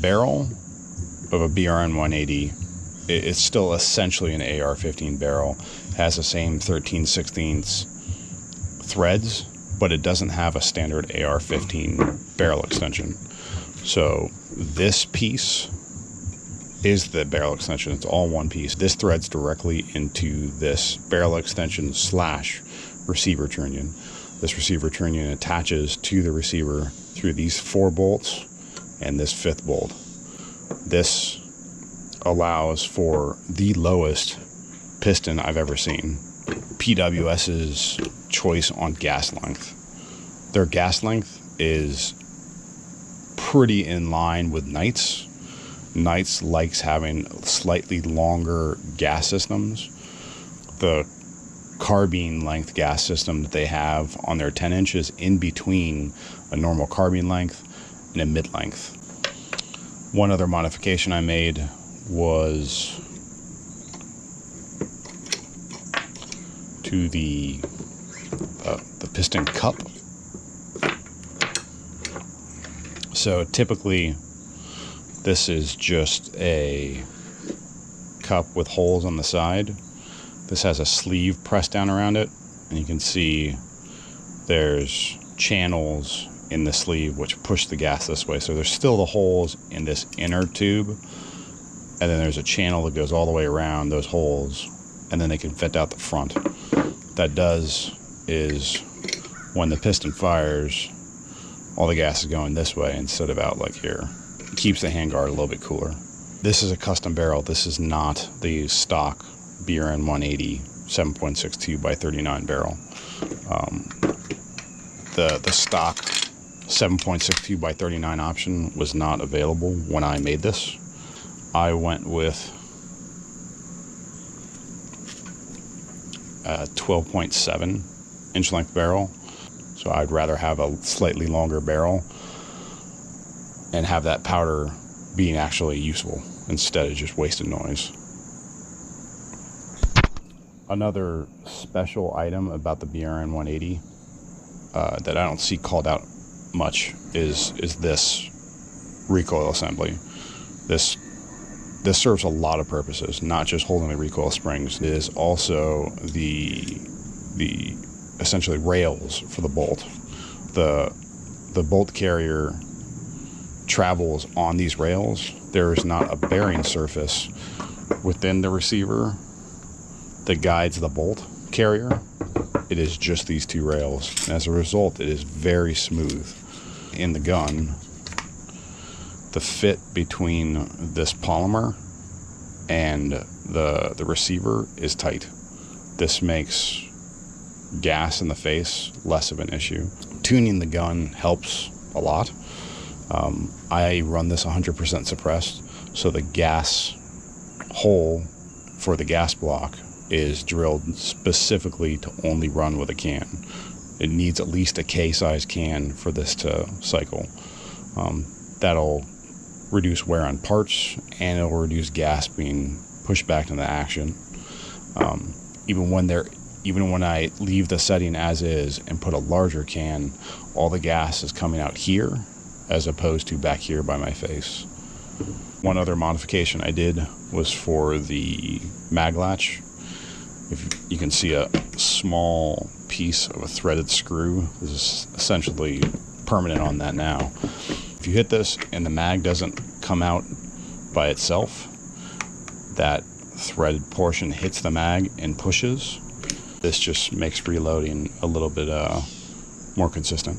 barrel of a BRN-180 is still essentially an AR-15 barrel. It has the same 13/16 threads, but it doesn't have a standard AR-15 barrel extension. So this piece is the barrel extension. It's all one piece. This threads directly into this barrel extension / receiver trunnion. This receiver trunnion attaches to the receiver through these 4 bolts and this 5th bolt. This allows for the lowest piston I've ever seen. PWS's choice on gas length. Their gas length is pretty in line with Knight's. Knight's likes having slightly longer gas systems. The carbine length gas system that they have on their 10-inch is in between a normal carbine length and a mid-length. One other modification I made was to the piston cup. So typically this is just a cup with holes on the side. This has a sleeve pressed down around it, and you can see there's channels in the sleeve which push the gas this way. So there's still the holes in this inner tube, and then there's a channel that goes all the way around those holes, and then they can vent out the front. What that does is when the piston fires, all the gas is going this way instead of out like here. It keeps the handguard a little bit cooler. This is a custom barrel. This is not the stock BRN-180 7.62 by 39 barrel. The stock 7.62 by 39 option was not available when I made this. I went with a 12.7 inch length barrel. So I'd rather have a slightly longer barrel and have that powder being actually useful instead of just wasted noise. Another special item about the BRN-180 that I don't see called out much is this recoil assembly. This serves a lot of purposes, not just holding the recoil springs. It is also the essentially rails for the bolt. The bolt carrier travels on these rails. There is not a bearing surface within the receiver that guides the bolt carrier. It is just these 2 rails. And as a result, it is very smooth. In the gun, the fit between this polymer and the receiver is tight. This makes gas in the face less of an issue. Tuning the gun helps a lot. I run this 100% suppressed, so the gas hole for the gas block is drilled specifically to only run with a can. It needs at least a K-size can for this to cycle. That'll reduce wear on parts, and it'll reduce gas being pushed back into action. Even when I leave the setting as is and put a larger can, all the gas is coming out here as opposed to back here by my face. One other modification I did was for the mag latch. If you can see a small piece of a threaded screw, this is essentially permanent on that now. If you hit this and the mag doesn't come out by itself, that threaded portion hits the mag and pushes. This just makes reloading a little bit more consistent.